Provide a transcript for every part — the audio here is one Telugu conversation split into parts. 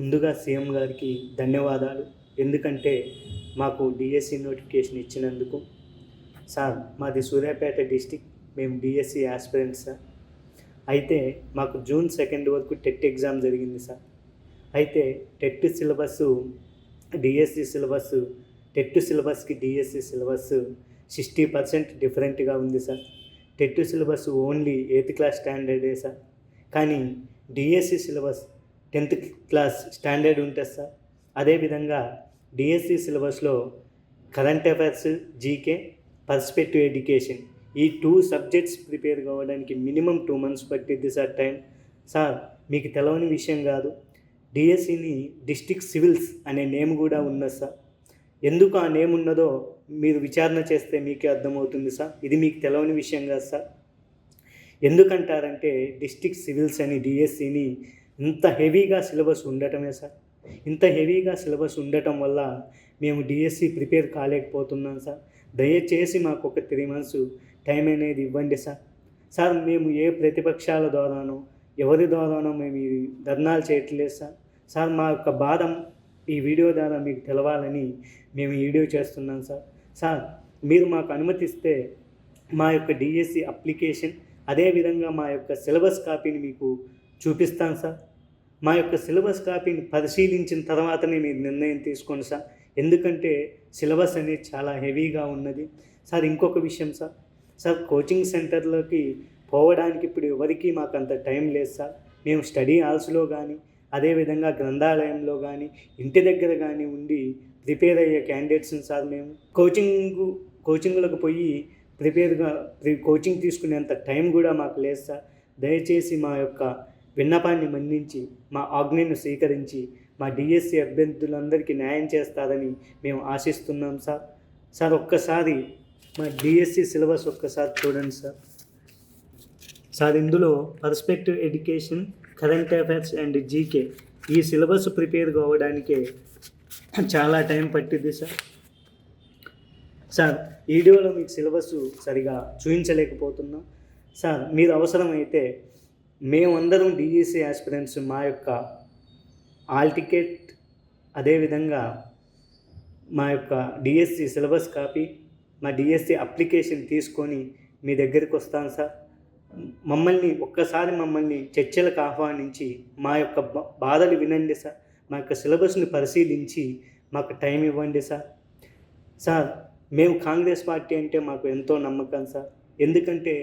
ముందుగా సీఎం గారికి ధన్యవాదాలు. ఎందుకంటే మాకు డిఎస్సి నోటిఫికేషన్ ఇచ్చినందుకు. సార్ మాది సూర్యాపేట డిస్టిక్. మేము డిఎస్సి యాస్పిరెంట్స్ సార్. అయితే మాకు జూన్ 2 వరకు టెట్ ఎగ్జామ్ జరిగింది సార్. అయితే TET syllabus DSC syllabus TET సిలబస్కి డిఎస్సి సిలబస్ 60% డిఫరెంట్గా ఉంది sir. TET syllabus only 8th class స్టాండర్డే సార్. కానీ DSC syllabus 10th class standard ఉంటుంది సార్. అదేవిధంగా డిఎస్సి సిలబస్లో current affairs, GK, perspective education ఈ 2 సబ్జెక్ట్స్ ప్రిపేర్ కావడానికి మినిమం 2 months పట్టిద్ది సార్ టైం. సార్ మీకు తెలవని విషయం కాదు, డిఎస్సిని డిస్ట్రిక్ట్ సివిల్స్ అనే నేమ్ కూడా ఉన్నది సార్. ఎందుకు ఆ నేమ్ ఉన్నదో మీరు విచారణ చేస్తే మీకే అర్థమవుతుంది సార్. ఇది మీకు తెలవని విషయం కాదు సార్. ఎందుకంటారంటే డిస్ట్రిక్ట్ సివిల్స్ అని డిఎస్సిని ఇంత హెవీగా సిలబస్ ఉండటమే సార్. ఇంత హెవీగా సిలబస్ ఉండటం వల్ల మేము డిఎస్సి ప్రిపేర్ కాలేకపోతున్నాం సార్. దయచేసి మాకు ఒక 3 months టైం అనేది ఇవ్వండి సార్. సార్ మేము ఏ ప్రతిపక్షాల ద్వారానో ఎవరి ద్వారానో మేము ఈ ధర్నాలు చేయట్లేదు సార్. సార్ మా యొక్క బాధ ఈ వీడియో ద్వారా మీకు తెలవాలని మేము ఈ వీడియో చేస్తున్నాం సార్. సార్ మీరు మాకు అనుమతిస్తే మా యొక్క డిఎస్సి అప్లికేషన్ అదేవిధంగా మా యొక్క సిలబస్ కాపీని మీకు చూపిస్తాను సార్. మా యొక్క సిలబస్ కాపీని పరిశీలించిన తర్వాతనే మీరు నిర్ణయం తీసుకోండి సార్. ఎందుకంటే సిలబస్ అనేది చాలా హెవీగా ఉన్నది సార్. ఇంకొక విషయం సార్ కోచింగ్ సెంటర్లోకి పోవడానికి ఇప్పుడు ఎవరికి మాకు అంత టైం లేదు సార్. మేము స్టడీ హాల్స్లో కానీ అదేవిధంగా గ్రంథాలయంలో కానీ ఇంటి దగ్గర కానీ ఉండి ప్రిపేర్ అయ్యే క్యాండిడేట్స్ని సార్. మేము కోచింగ్లకు పోయి కోచింగ్ తీసుకునేంత టైం కూడా మాకు లేదు సార్. దయచేసి మా యొక్క విన్నపాన్ని మన్నించి మా ఆజ్ఞను స్వీకరించి మా డిఎస్సి అభ్యర్థులందరికీ న్యాయం చేస్తారని మేము ఆశిస్తున్నాం సార్. సార్ ఒక్కసారి మా డిఎస్సి సిలబస్ ఒక్కసారి చూడండి సార్. సార్ ఇందులో perspective education, current affairs and GK ఈ సిలబస్ ప్రిపేర్ కావడానికే చాలా టైం పట్టింది సార్. సార్ వీడియోలో మీకు సిలబస్ సరిగా చూపించలేకపోతున్నాం సార్. మీరు అవసరమైతే మేమందరం డిఎస్సి యాస్పిరెంట్స్ మా యొక్క హాల్ టికెట్ అదేవిధంగా మా యొక్క డిఎస్సి సిలబస్ కాపీ, మా డిఎస్సి అప్లికేషన్ తీసుకొని మీ దగ్గరికి వస్తాను సార్. మమ్మల్ని చర్చలకు ఆహ్వానించి మా యొక్క బాధలు వినండి సార్. మా యొక్క సిలబస్ని పరిశీలించి మాకు టైం ఇవ్వండి సార్. సార్ మేము కాంగ్రెస్ పార్టీ అంటే మాకు ఎంతో నమ్మకం సార్. ఎందుకంటే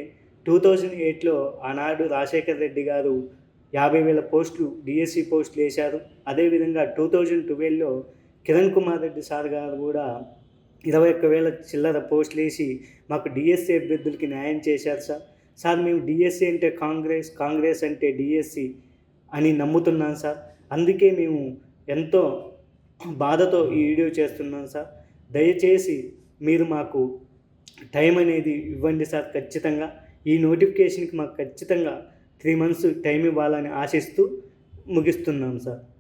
2008లో ఆనాడు రాజశేఖర్ రెడ్డి గారు 50,000 పోస్టులు డిఎస్సి పోస్టులు వేశారు. అదేవిధంగా 2012లో కిరణ్ కుమార్ రెడ్డి సార్ గారు కూడా 21,000 చిల్లర పోస్టులు వేసి మాకు డిఎస్సి అభ్యర్థులకి న్యాయం చేశారు సార్. సార్ మేము డిఎస్సి అంటే కాంగ్రెస్ అంటే డిఎస్సి అని నమ్ముతున్నాం సార్. అందుకే మేము ఎంతో బాధతో ఈ వీడియో చేస్తున్నాం సార్. దయచేసి మీరు మాకు టైం అనేది ఇవ్వండి సార్. ఖచ్చితంగా ఈ నోటిఫికేషన్కి మాకు ఖచ్చితంగా 3 months టైం ఇవ్వాలని ఆశిస్తూ ముగిస్తున్నాం సార్.